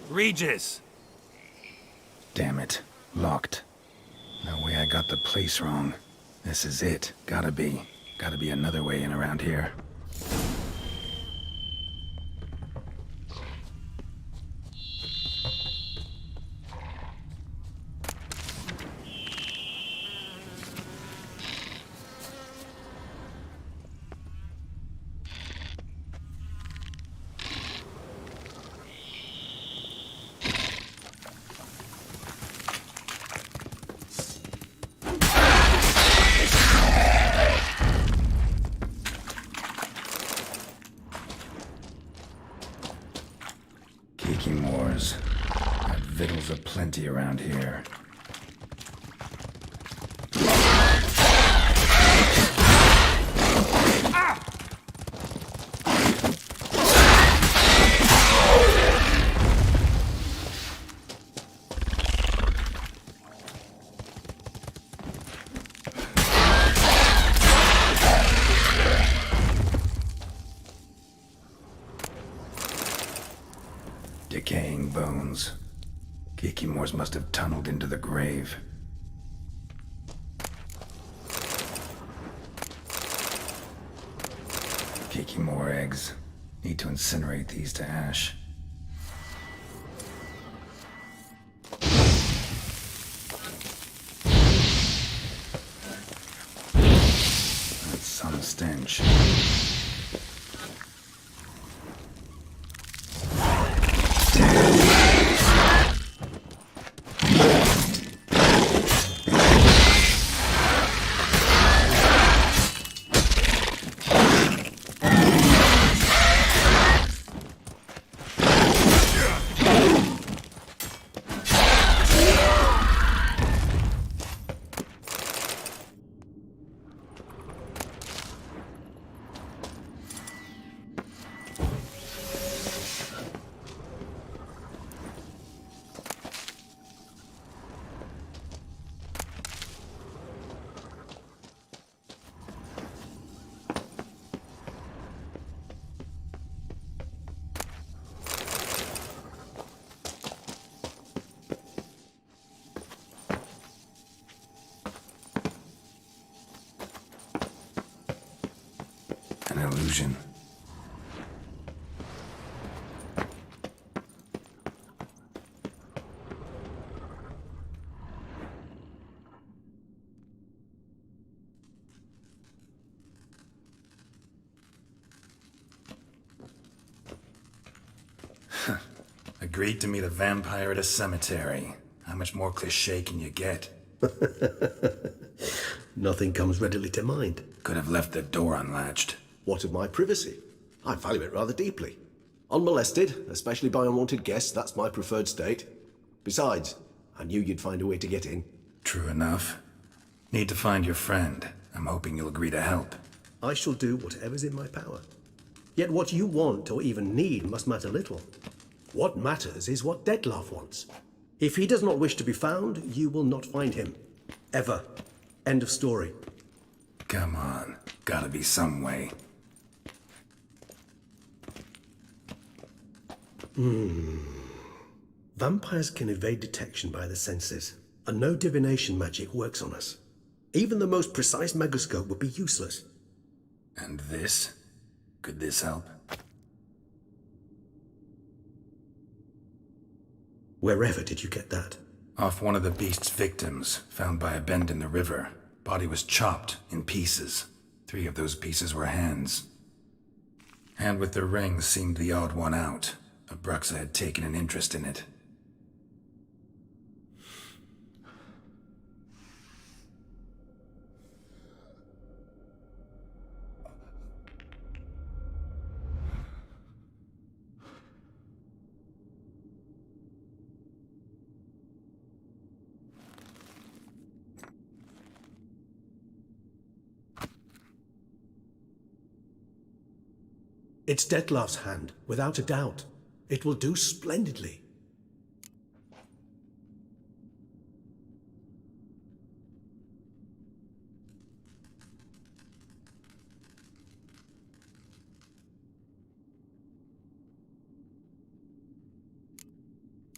Regis! Damn it. Locked. No way I got the place wrong. This is it. Gotta be. Gotta be another way in around here. Wars. Got victuals aplenty around here. Decaying bones. Kikimores must have tunneled into the grave. Kikimore eggs. Need to incinerate these to ash. That's some stench. An illusion. Agreed to meet a vampire at a cemetery. How much more cliché can you get? Nothing comes readily to mind. Could have left the door unlatched. What of my privacy? I value it rather deeply. Unmolested, especially by unwanted guests, that's my preferred state. Besides, I knew you'd find a way to get in. True enough. Need to find your friend. I'm hoping you'll agree to help. I shall do whatever's in my power. Yet what you want or even need must matter little. What matters is what Dettlaff wants. If he does not wish to be found, you will not find him. Ever. End of story. Come on. Gotta be some way. Vampires can evade detection by the senses, and no divination magic works on us. Even the most precise megascope would be useless. And this? Could this help? Wherever did you get that? Off one of the beast's victims, found by a bend in the river. Body was chopped in pieces. 3 of those pieces were hands. Hand with the ring seemed the odd one out. Abruxa had taken an interest in it. It's Detlef's hand, without a doubt. It will do splendidly.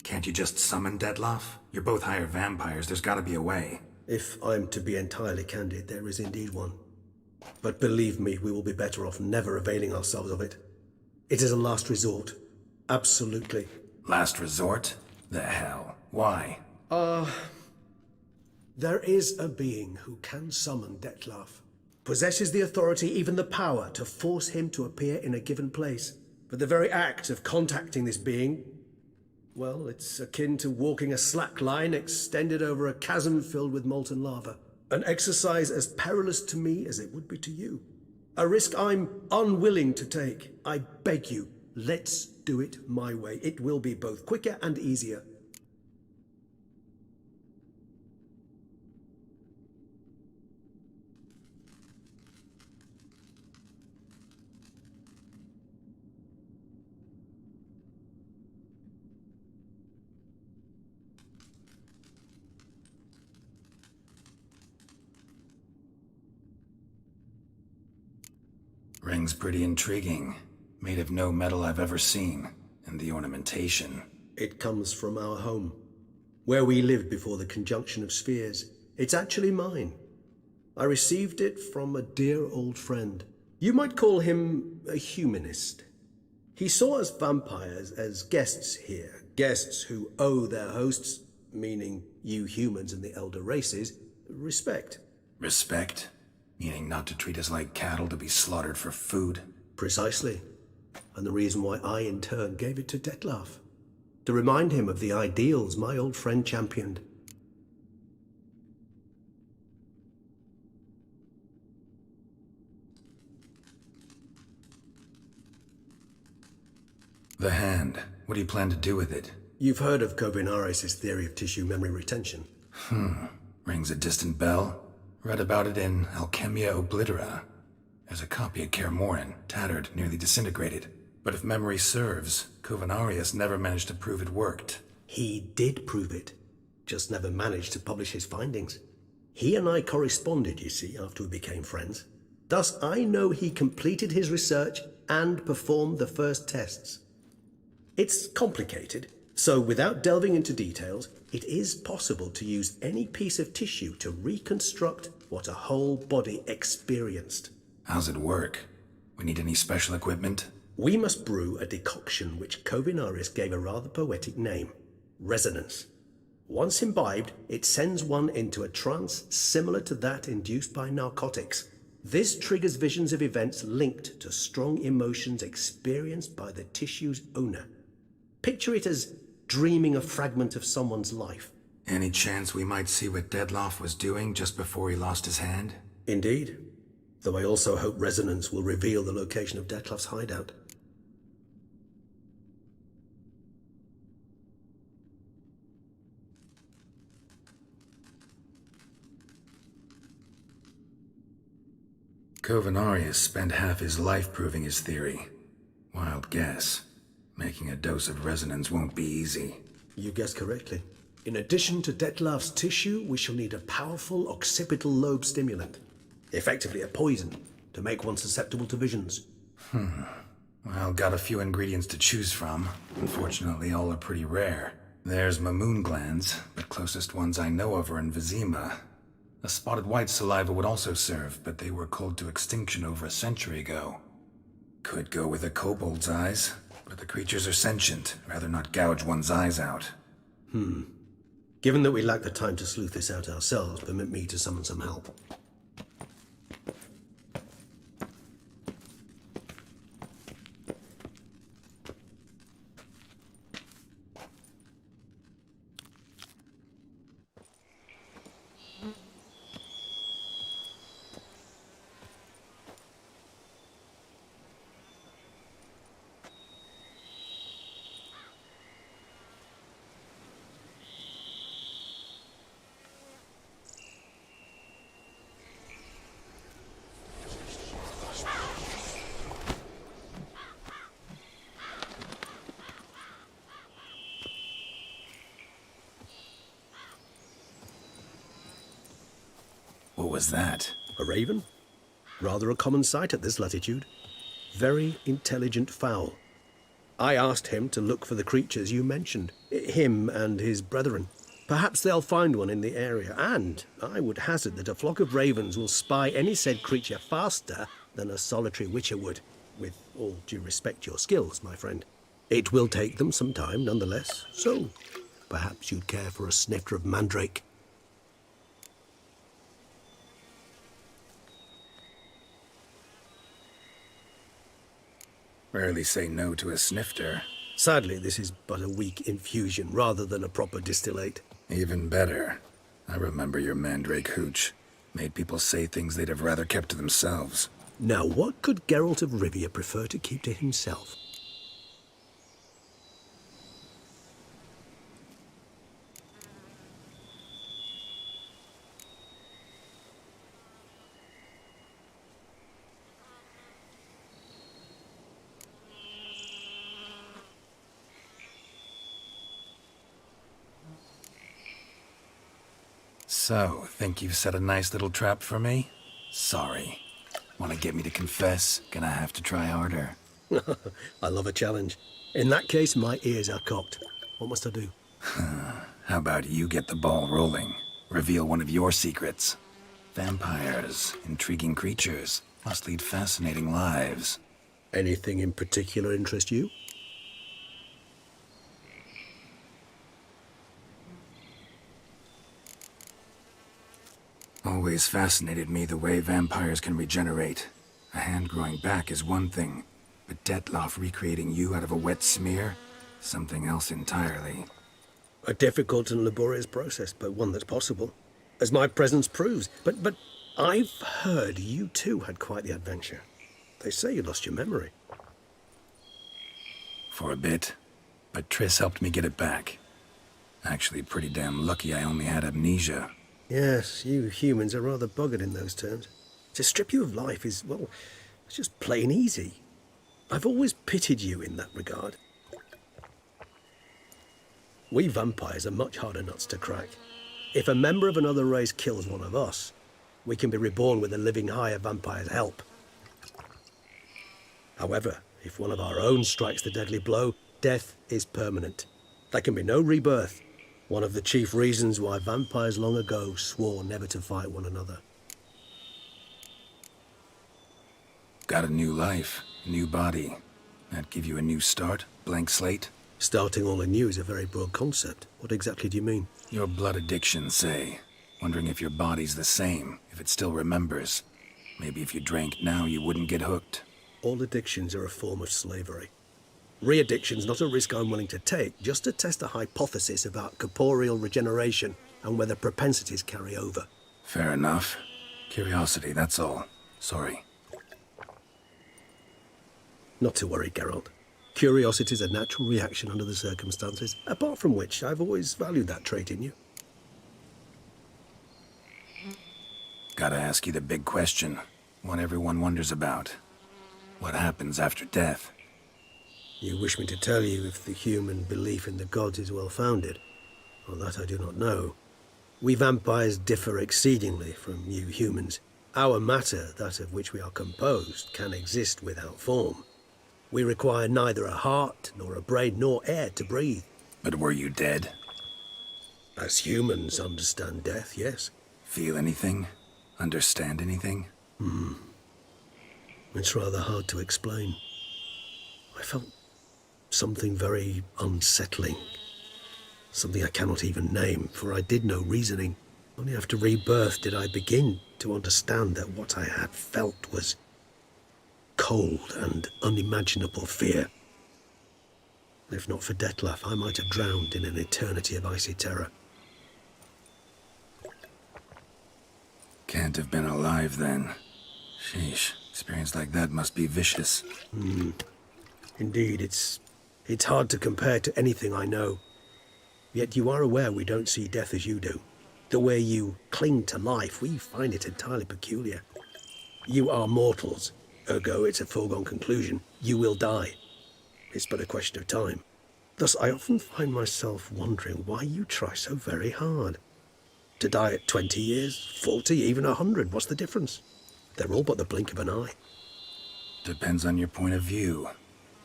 Can't you just summon Detlef? You're both higher vampires. There's gotta be a way. If I'm to be entirely candid, there is indeed one. But believe me, we will be better off never availing ourselves of it. It is a last resort. Absolutely. Last resort? The hell? Why? There is a being who can summon Detlef. Possesses the authority, even the power, to force him to appear in a given place. But the very act of contacting this being, well, it's akin to walking a slack line extended over a chasm filled with molten lava. An exercise as perilous to me as it would be to you. A risk I'm unwilling to take. I beg you, let's do it my way. It will be both quicker and easier. Ring's pretty intriguing. Made of no metal I've ever seen. And the ornamentation. It comes from our home, where we lived before the conjunction of spheres. It's actually mine. I received it from a dear old friend. You might call him a humanist. He saw us vampires as guests here, guests who owe their hosts, meaning you humans and the elder races, respect. Respect? Meaning not to treat us like cattle to be slaughtered for food? Precisely. And the reason why I, in turn, gave it to Detlef. To remind him of the ideals my old friend championed. The hand. What do you plan to do with it? You've heard of Kovinaris' theory of tissue memory retention. Rings a distant bell. Read about it in Alchemia Oblitera. There's a copy of Kermoran, tattered, nearly disintegrated. But if memory serves, Kovinaris never managed to prove it worked. He did prove it, just never managed to publish his findings. He and I corresponded, you see, after we became friends. Thus, I know he completed his research and performed the first tests. It's complicated, so without delving into details, it is possible to use any piece of tissue to reconstruct what a whole body experienced. How's it work? We need any special equipment? We must brew a decoction which Kovinaris gave a rather poetic name, resonance. Once imbibed, it sends one into a trance similar to that induced by narcotics. This triggers visions of events linked to strong emotions experienced by the tissue's owner. Picture it as dreaming a fragment of someone's life. Any chance we might see what Detlef was doing just before he lost his hand? Indeed. Though I also hope resonance will reveal the location of Detlef's hideout. Kovinaris spent half his life proving his theory. Wild guess. Making a dose of resonance won't be easy. You guessed correctly. In addition to Detlef's tissue, we shall need a powerful occipital lobe stimulant. Effectively a poison, to make one susceptible to visions. Well, got a few ingredients to choose from. Unfortunately, all are pretty rare. There's mamoon glands, but closest ones I know of are in Vizima. A spotted white saliva would also serve, but they were culled to extinction over a century ago. Could go with a kobold's eyes, but the creatures are sentient. Rather not gouge one's eyes out. Given that we lack the time to sleuth this out ourselves, permit me to summon some help. What was that? A raven? Rather a common sight at this latitude. Very intelligent fowl. I asked him to look for the creatures you mentioned, him and his brethren. Perhaps they'll find one in the area, and I would hazard that a flock of ravens will spy any said creature faster than a solitary witcher would, with all due respect to your skills, my friend. It will take them some time, nonetheless, so perhaps you'd care for a snifter of mandrake. Rarely say no to a snifter. Sadly, this is but a weak infusion rather than a proper distillate. Even better. I remember your mandrake hooch. Made people say things they'd have rather kept to themselves. Now, what could Geralt of Rivia prefer to keep to himself? So, think you've set a nice little trap for me? Sorry. Want to get me to confess? Gonna have to try harder. I love a challenge. In that case, my ears are cocked. What must I do? How about you get the ball rolling? Reveal one of your secrets. Vampires, intriguing creatures, must lead fascinating lives. Anything in particular interest you? Always fascinated me the way vampires can regenerate. A hand growing back is one thing, but Detloff recreating you out of a wet smear? Something else entirely. A difficult and laborious process, but one that's possible, as my presence proves. But I've heard you too had quite the adventure. They say you lost your memory. For a bit, but Triss helped me get it back. Actually, pretty damn lucky I only had amnesia. Yes, you humans are rather buggered in those terms. To strip you of life is, well, it's just plain easy. I've always pitied you in that regard. We vampires are much harder nuts to crack. If a member of another race kills one of us, we can be reborn with a living higher vampire's help. However, if one of our own strikes the deadly blow, death is permanent. There can be no rebirth. One of the chief reasons why vampires long ago swore never to fight one another. Got a new life, new body. That give you a new start? Blank slate? Starting all anew is a very broad concept. What exactly do you mean? Your blood addiction, say. Wondering if your body's the same, if it still remembers. Maybe if you drank now, you wouldn't get hooked. All addictions are a form of slavery. Re-addiction's not a risk I'm willing to take, just to test a hypothesis about corporeal regeneration and whether propensities carry over. Fair enough. Curiosity, that's all. Sorry. Not to worry, Geralt. Curiosity's a natural reaction under the circumstances, apart from which I've always valued that trait in you. Gotta ask you the big question. One everyone wonders about. What happens after death? You wish me to tell you if the human belief in the gods is well-founded? Well, that I do not know. We vampires differ exceedingly from you humans. Our matter, that of which we are composed, can exist without form. We require neither a heart, nor a brain, nor air to breathe. But were you dead? As humans understand death, yes. Feel anything? Understand anything? It's rather hard to explain. I felt something very unsettling. something I cannot even name, for I did no reasoning. Only after rebirth did I begin to understand that what I had felt was cold and unimaginable fear. If not for Detlef, I might have drowned in an eternity of icy terror. Can't have been alive then. Sheesh, experience like that must be vicious. Indeed, it's hard to compare to anything I know. Yet you are aware we don't see death as you do. The way you cling to life, we find it entirely peculiar. You are mortals, ergo it's a foregone conclusion. You will die. It's but a question of time. Thus, I often find myself wondering why you try so very hard. To die at 20 years, 40, even 100, what's the difference? They're all but the blink of an eye. Depends on your point of view.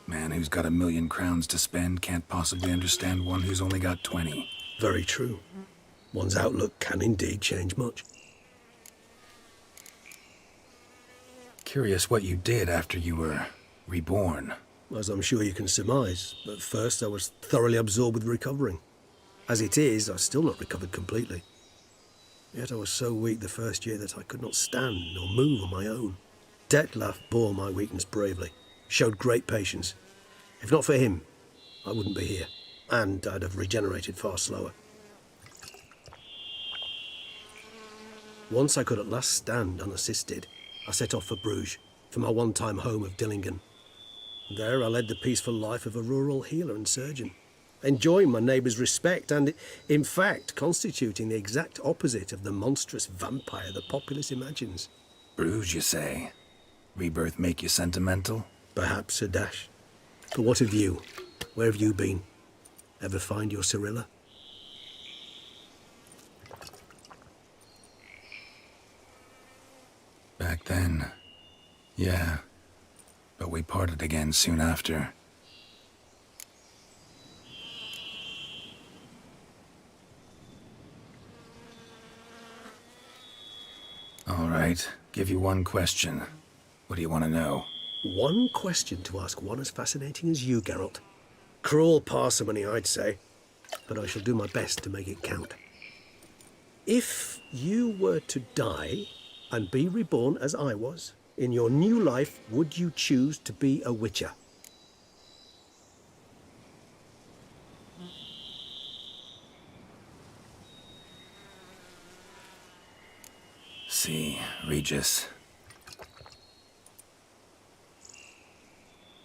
Man who's got 1,000,000 crowns to spend can't possibly understand one who's only got 20. Very true. One's outlook can indeed change much. Curious what you did after you were reborn. As I'm sure you can surmise, at first I was thoroughly absorbed with recovering. As it is, I've still not recovered completely. Yet I was so weak the first year that I could not stand nor move on my own. Detlef bore my weakness bravely, showed great patience. If not for him, I wouldn't be here, and I'd have regenerated far slower. Once I could at last stand unassisted, I set off for Bruges, for my one-time home of Dillingen. There I led the peaceful life of a rural healer and surgeon, enjoying my neighbours' respect and, in fact, constituting the exact opposite of the monstrous vampire the populace imagines. Bruges, you say? Rebirth make you sentimental? Perhaps a dash. But what of you? Where have you been? Ever find your Cyrilla? Back then, yeah. But we parted again soon after. All right, give you one question. What do you want to know? One question to ask one as fascinating as you, Geralt. Cruel parsimony, I'd say, but I shall do my best to make it count. If you were to die and be reborn as I was, in your new life, would you choose to be a witcher? See, Regis.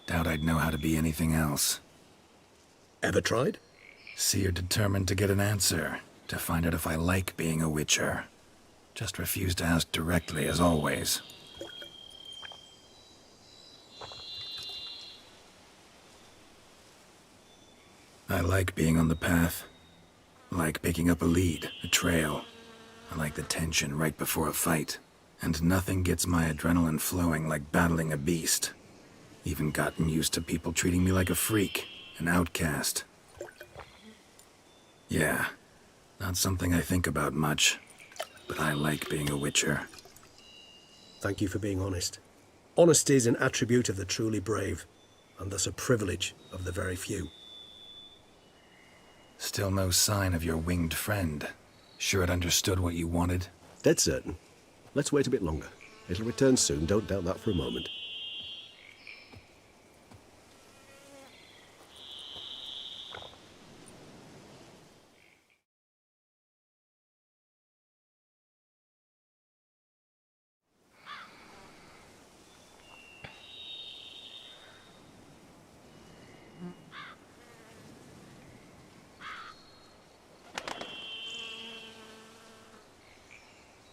Doubt I'd know how to be anything else. Ever tried? See, you're determined to get an answer, to find out if I like being a witcher. Just refuse to ask directly, as always. I like being on the path. I like picking up a lead, a trail. I like the tension right before a fight. And nothing gets my adrenaline flowing like battling a beast. Even gotten used to people treating me like a freak, an outcast. Yeah, not something I think about much, but I like being a witcher. Thank you for being honest. Honesty is an attribute of the truly brave, and thus a privilege of the very few. Still no sign of your winged friend. Sure it understood what you wanted? Dead certain. Let's wait a bit longer. It'll return soon, don't doubt that for a moment.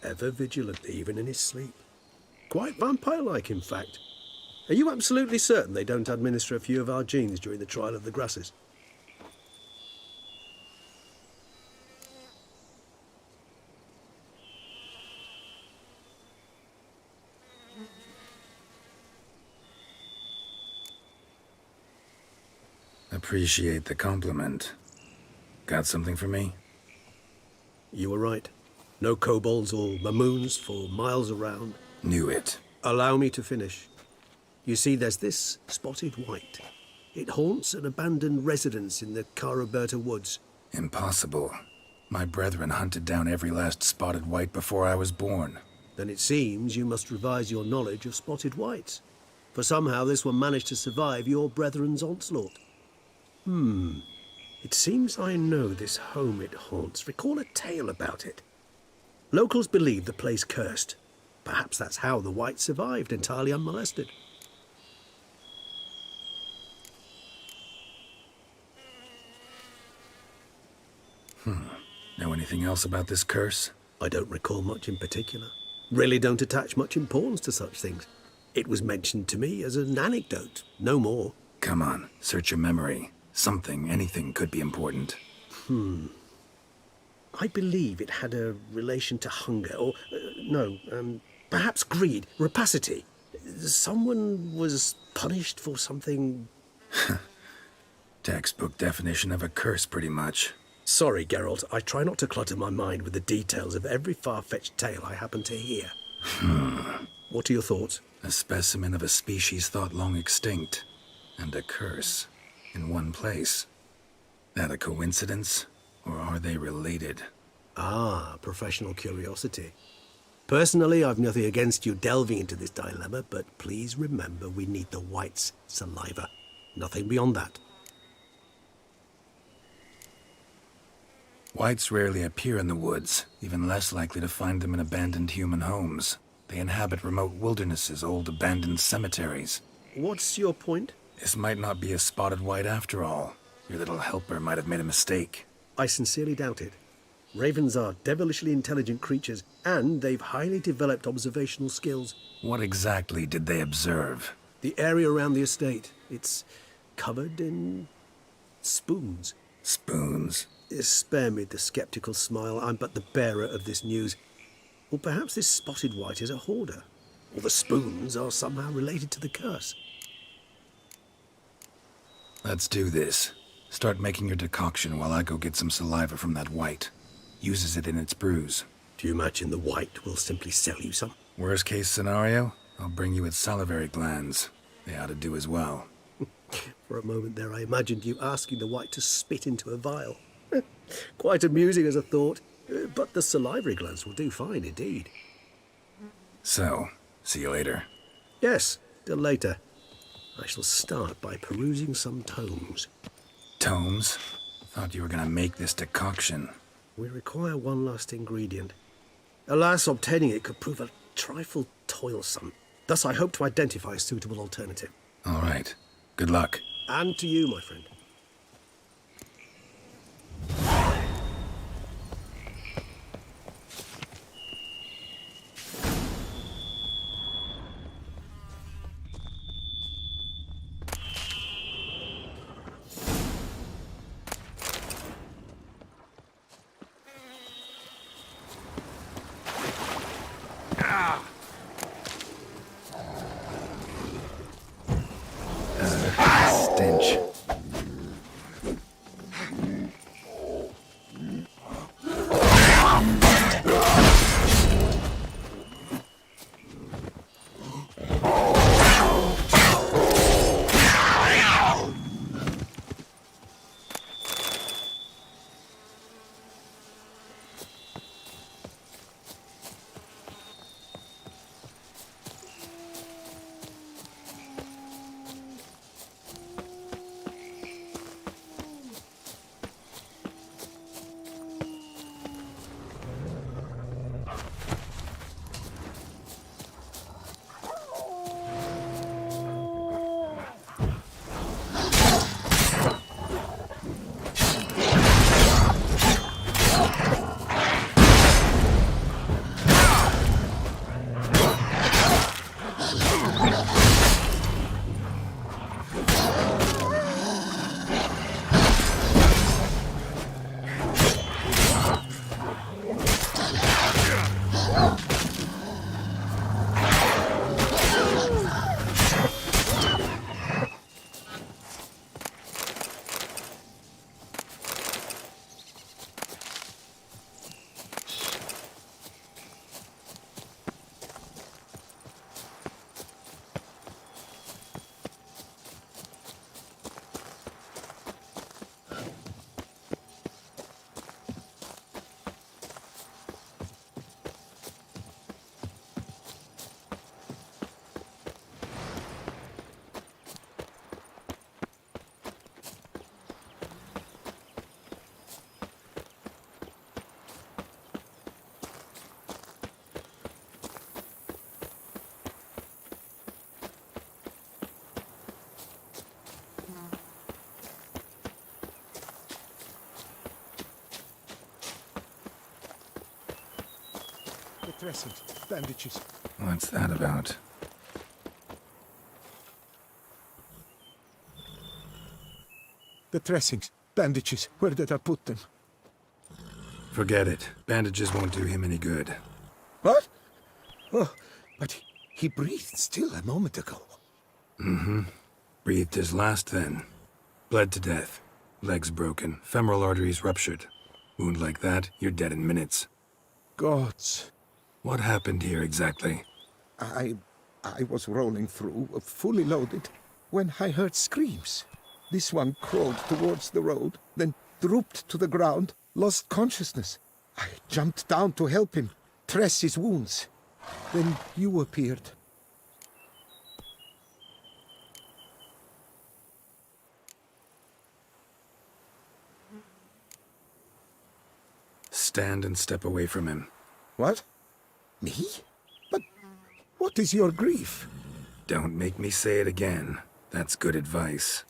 Ever vigilant, even in his sleep. Quite vampire-like, in fact. Are you absolutely certain they don't administer a few of our genes during the trial of the grasses? Appreciate the compliment. Got something for me? You were right. No kobolds or mamoons for miles around. Knew it. Allow me to finish. You see, there's this spotted white. It haunts an abandoned residence in the Caraberta woods. Impossible. My brethren hunted down every last spotted white before I was born. Then it seems you must revise your knowledge of spotted whites. For somehow this one managed to survive your brethren's onslaught. It seems I know this home it haunts. Recall a tale about it. Locals believe the place cursed. Perhaps that's how the whites survived entirely unmolested. Know anything else about this curse? I don't recall much in particular. Really don't attach much importance to such things. It was mentioned to me as an anecdote, no more. Come on, search your memory. Something, anything could be important. I believe it had a relation to hunger, or, perhaps greed, rapacity. Someone was punished for something. Textbook definition of a curse, pretty much. Sorry, Geralt, I try not to clutter my mind with the details of every far-fetched tale I happen to hear. What are your thoughts? A specimen of a species thought long extinct. And a curse. In one place. That a coincidence? Or are they related? Ah, professional curiosity. Personally, I've nothing against you delving into this dilemma, but please remember we need the white's saliva. Nothing beyond that. Whites rarely appear in the woods, even less likely to find them in abandoned human homes. They inhabit remote wildernesses, old abandoned cemeteries. What's your point? This might not be a spotted white after all. Your little helper might have made a mistake. I sincerely doubt it. Ravens are devilishly intelligent creatures, and they've highly developed observational skills. What exactly did they observe? The area around the estate, it's covered in spoons. Spoons? Spare me the skeptical smile. I'm but the bearer of this news. Or perhaps this spotted white is a hoarder. Or the spoons are somehow related to the curse. Let's do this. Start making your decoction while I go get some saliva from that white. Uses it in its brews. Do you imagine the white will simply sell you some? Worst case scenario, I'll bring you its salivary glands. They ought to do as well. For a moment there I imagined you asking the white to spit into a vial. Quite amusing as a thought, but the salivary glands will do fine indeed. So, see you later. Yes, till later. I shall start by perusing some tomes. Tomes? Thought you were gonna make this decoction. We require one last ingredient. Alas, obtaining it could prove a trifle toilsome. Thus I hope to identify a suitable alternative. All right. Good luck. And to you, my friend. Stench. dressings, bandages. What's that about? The dressings, bandages. Where did I put them? Forget it. Bandages won't do him any good. What? Oh, but he breathed still a moment ago. Breathed his last then. Bled to death. Legs broken. Femoral arteries ruptured. Wound like that, you're dead in minutes. Gods. What happened here exactly? I was rolling through, fully loaded, when I heard screams. This one crawled towards the road, then drooped to the ground, lost consciousness. I jumped down to help him, dress his wounds. Then you appeared. Stand and step away from him. What? Me? But what is your grief? Don't make me say it again. That's good advice.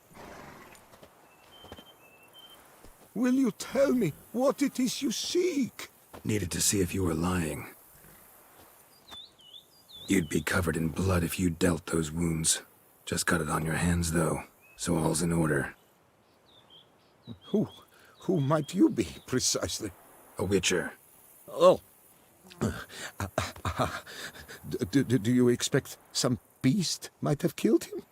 Will you tell me what it is you seek? Needed to see if you were lying. You'd be covered in blood if you dealt those wounds. Just got it on your hands, though, so all's in order. Who might you be, precisely? A witcher. Oh. Do you expect some beast might have killed him?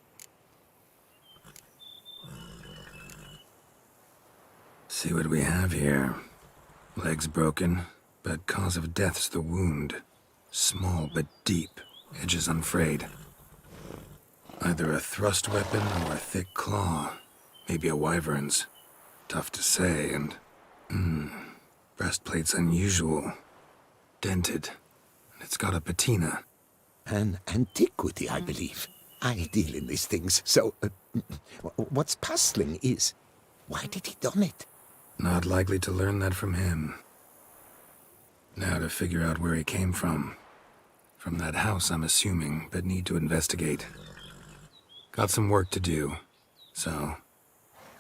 See what we have here. Legs broken, but cause of death's the wound. Small but deep, edges unfrayed. Either a thrust weapon or a thick claw. Maybe a wyvern's. Tough to say, and... breastplate's unusual. Dented. And it's got a patina. An antiquity, I believe. I deal in these things, so... what's puzzling is... why did he don it? Not likely to learn that from him. Now to figure out where he came from. From that house, I'm assuming, but need to investigate. Got some work to do. So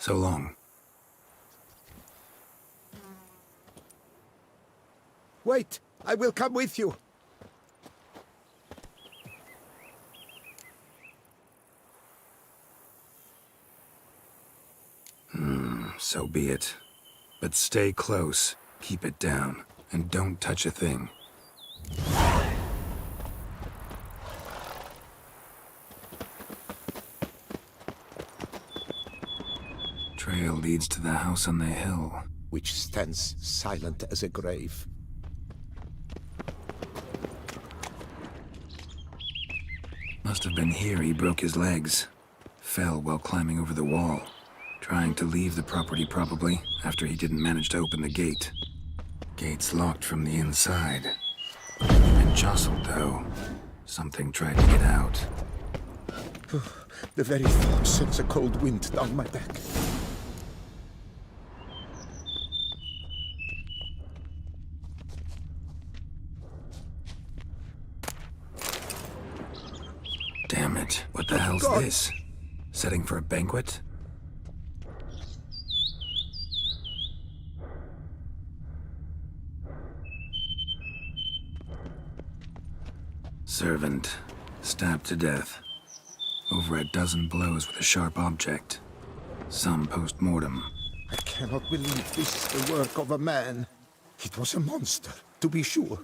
long. Wait, I will come with you. So be it. But stay close, keep it down, and don't touch a thing. Trail leads to the house on the hill. Which stands silent as a grave. Must have been here he broke his legs. Fell while climbing over the wall. Trying to leave the property, probably, after he didn't manage to open the gate. Gate's locked from the inside. And jostled, though. Something tried to get out. The very thought sends a cold wind down my back. Damn it. What the hell's God. this? Setting for a banquet? Servant. Stabbed to death. Over a dozen blows with a sharp object. Some post-mortem. I cannot believe this is the work of a man. It was a monster, to be sure.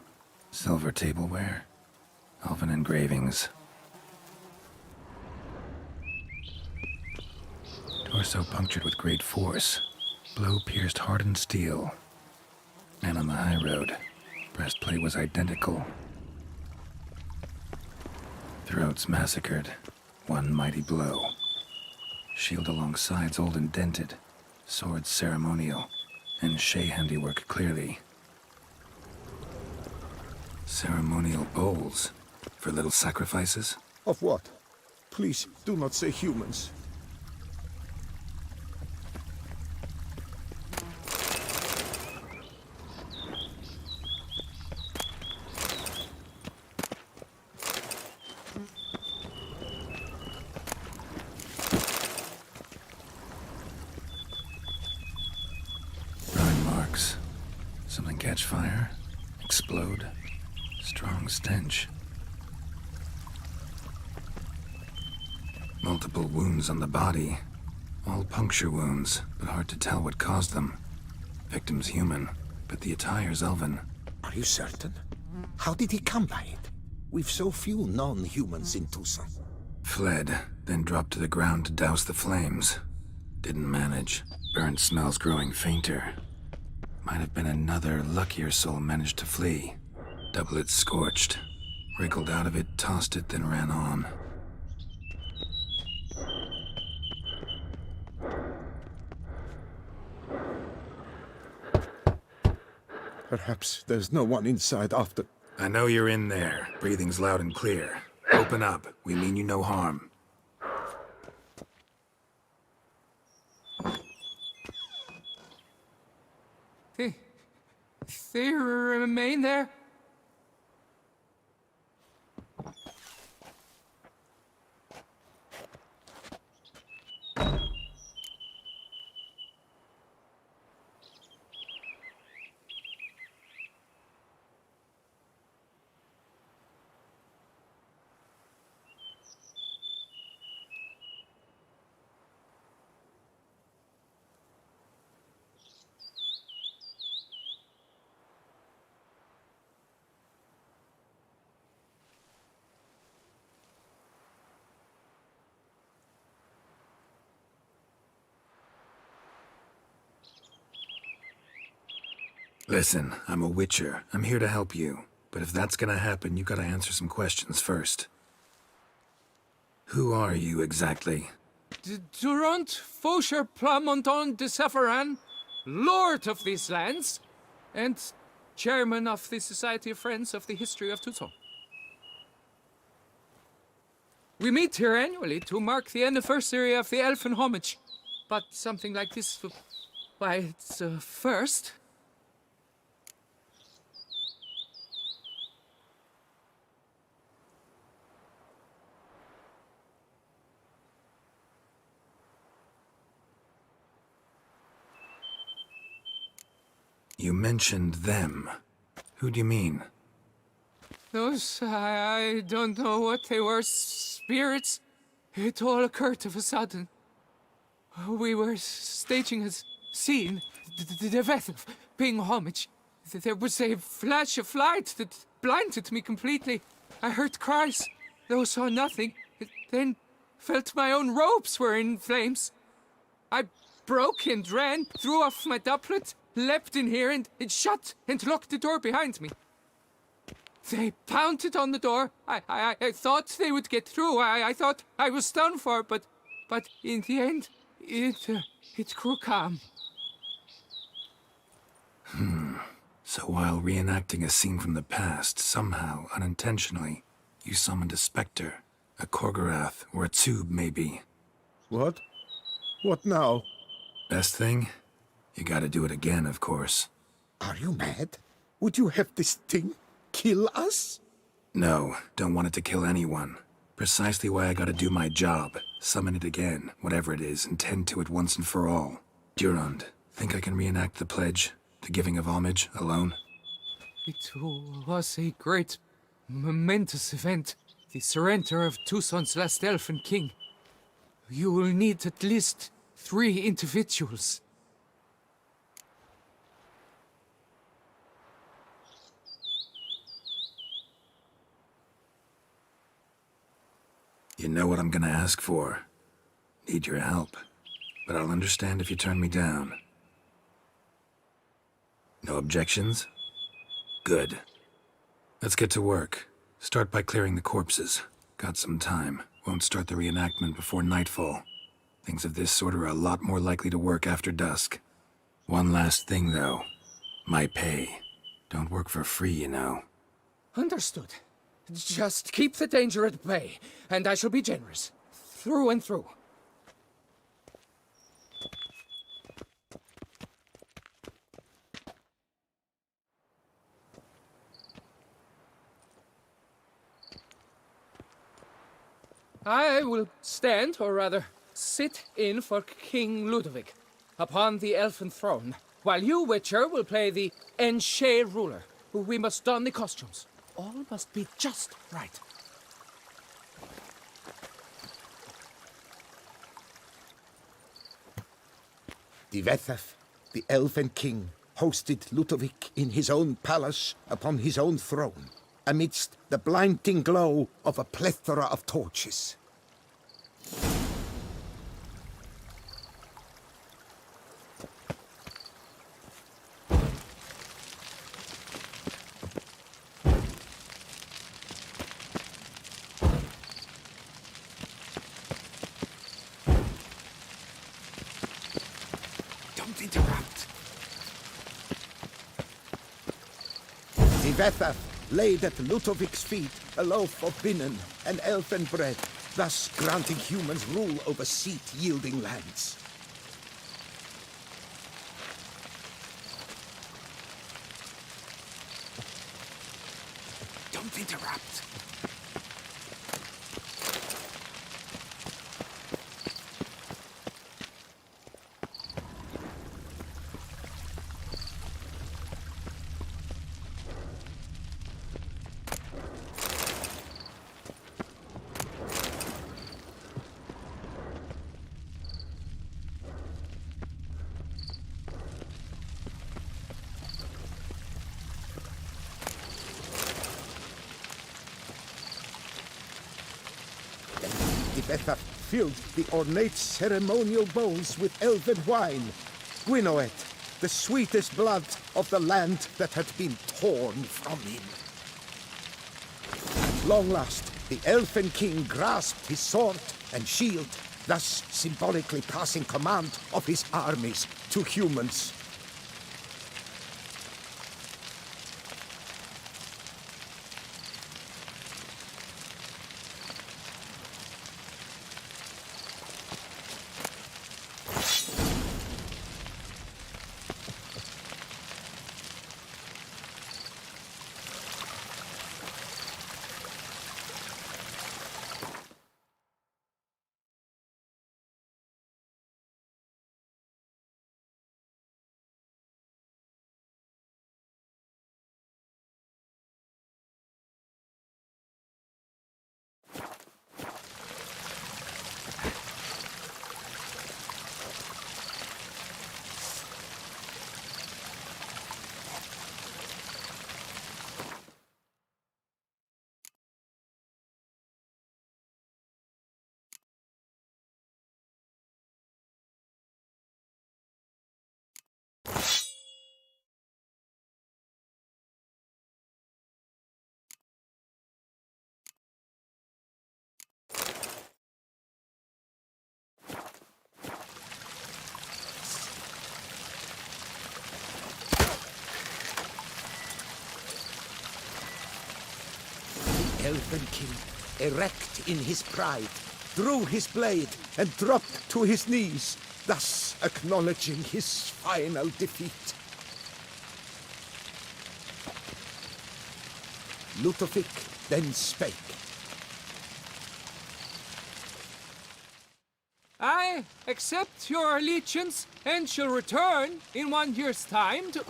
Silver tableware. Elven engravings. Torso punctured with great force. Blow pierced hardened steel. Man on the high road. Breastplate was identical. Throats massacred. One mighty blow. Shield along sides old and dented. Swords ceremonial. And Shay handiwork clearly. Ceremonial bowls. For little sacrifices? Of what? Please, do not say humans. Burn marks. Something catch fire? Explode? Strong stench. Multiple wounds on the body. All puncture wounds, but hard to tell what caused them. Victim's human, but the attire's elven. Are you certain? How did he come by it? We've so few non-humans in Tucson. Fled, then dropped to the ground to douse the flames. Didn't manage. Burnt smells growing fainter. Might have been another luckier soul managed to flee. Double it scorched. Wriggled out of it, tossed it, then ran on. Perhaps there's no one inside after... I know you're in there. Breathing's loud and clear. Open up. We mean you no harm. They remain there? Listen, I'm a witcher. I'm here to help you. But if that's gonna happen, you gotta answer some questions first. Who are you exactly? Durant Faucher Plamonton de Safaran, Lord of these lands, and Chairman of the Society of Friends of the History of Tucson. We meet here annually to mark the anniversary of the Elfin Homage. But something like this, why, it's a first. You mentioned them. Who do you mean? Those, I don't know what they were, spirits. It all occurred of a sudden. We were staging a scene, the death of paying homage. There was a flash of light that blinded me completely. I heard cries, though saw nothing. Then felt my own robes were in flames. I broke and ran, threw off my doublet, leapt in here and shut and locked the door behind me. They pounded on the door. I thought they would get through. I thought I was done for, but in the end, it grew calm. So while reenacting a scene from the past, somehow, unintentionally, you summoned a specter, a Korgorath, or a tube, maybe. What? What now? Best thing? You gotta do it again, of course. Are you mad? Would you have this thing kill us? No, don't want it to kill anyone. Precisely why I gotta do my job. Summon it again, whatever it is, and tend to it once and for all. Durand, think I can reenact the pledge, the giving of homage, alone? It was a great, momentous event. The surrender of Tucson's last elfin king. You will need at least 3 individuals. You know what I'm gonna ask for. Need your help. But I'll understand if you turn me down. No objections? Good. Let's get to work. Start by clearing the corpses. Got some time. Won't start the reenactment before nightfall. Things of this sort are a lot more likely to work after dusk. One last thing, though. My pay. Don't work for free, you know. Understood. Just keep the danger at bay, and I shall be generous. Through and through. I will stand, or rather, sit in for King Ludovic, upon the elfin throne, while you, Witcher, will play the Enche ruler, who we must don the costumes. All must be just right. Divethef, the Elven King, hosted Ludovic in his own palace upon his own throne, amidst the blinding glow of a plethora of torches. Don't interrupt. Divethef laid at Ludovic's feet a loaf of binnen and elven bread, thus granting humans rule over seat-yielding lands. Don't interrupt. Divethef filled the ornate ceremonial bowls with elven wine, Gwinoet, the sweetest blood of the land that had been torn from him. At long last, the Elven King grasped his sword and shield, thus symbolically passing command of his armies to humans. Elven King, erect in his pride, drew his blade and dropped to his knees, thus acknowledging his final defeat. Ludovic then spake. I accept your allegiance and shall return in 1 year's time to...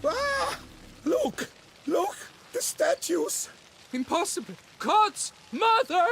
Ah! Look! Look! The statues! Impossible! God's mother!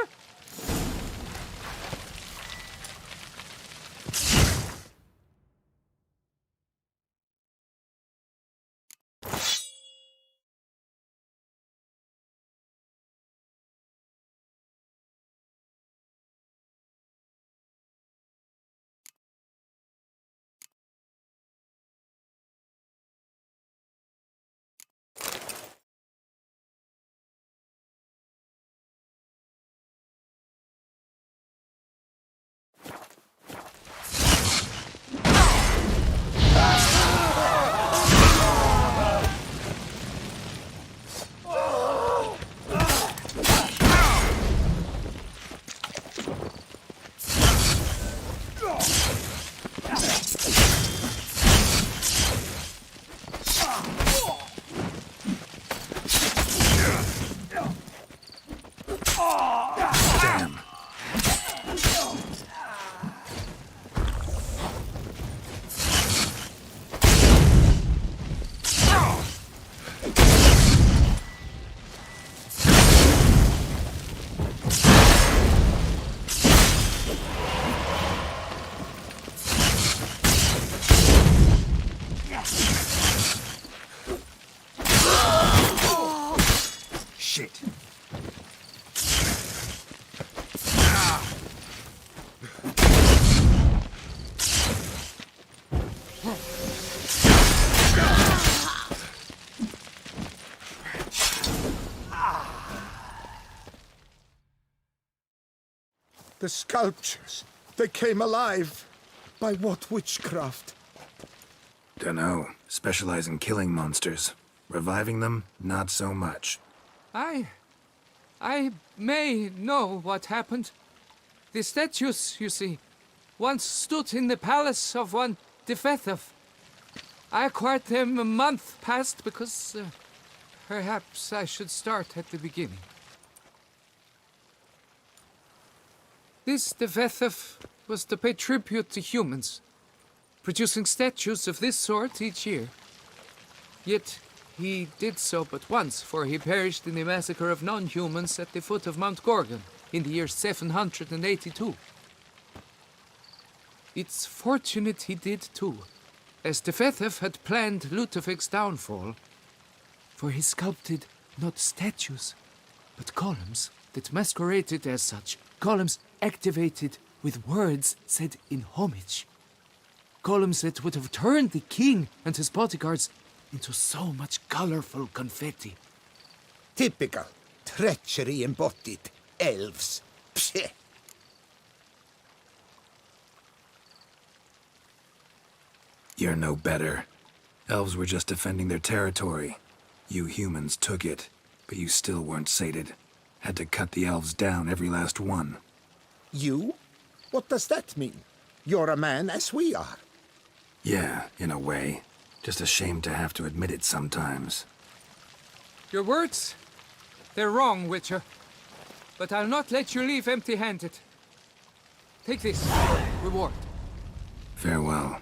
Shit. The sculptures, they came alive. By what witchcraft? Dunno. Specialize in killing monsters. Reviving them, not so much. I may know what happened. The statues, you see, once stood in the palace of one Defethov. I acquired them a month past because perhaps I should start at the beginning. This Defethov was to pay tribute to humans, producing statues of this sort each year. Yet he did so but once, for he perished in the massacre of non-humans at the foot of Mount Gorgon in the year 782. It's fortunate he did too, as Defethov had planned Ludovic's downfall, for he sculpted not statues, but columns that masqueraded as such, columns activated with words said in homage. Columns that would have turned the king and his bodyguards into so much colorful confetti. Typical. Treachery embodied. Elves. Psheh. You're no better. Elves were just defending their territory. You humans took it, but you still weren't sated. Had to cut the elves down, every last one. You? What does that mean? You're a man as we are. Yeah, in a way. Just ashamed to have to admit it sometimes. Your words, they're wrong, Witcher. But I'll not let you leave empty-handed. Take this, your reward. Farewell.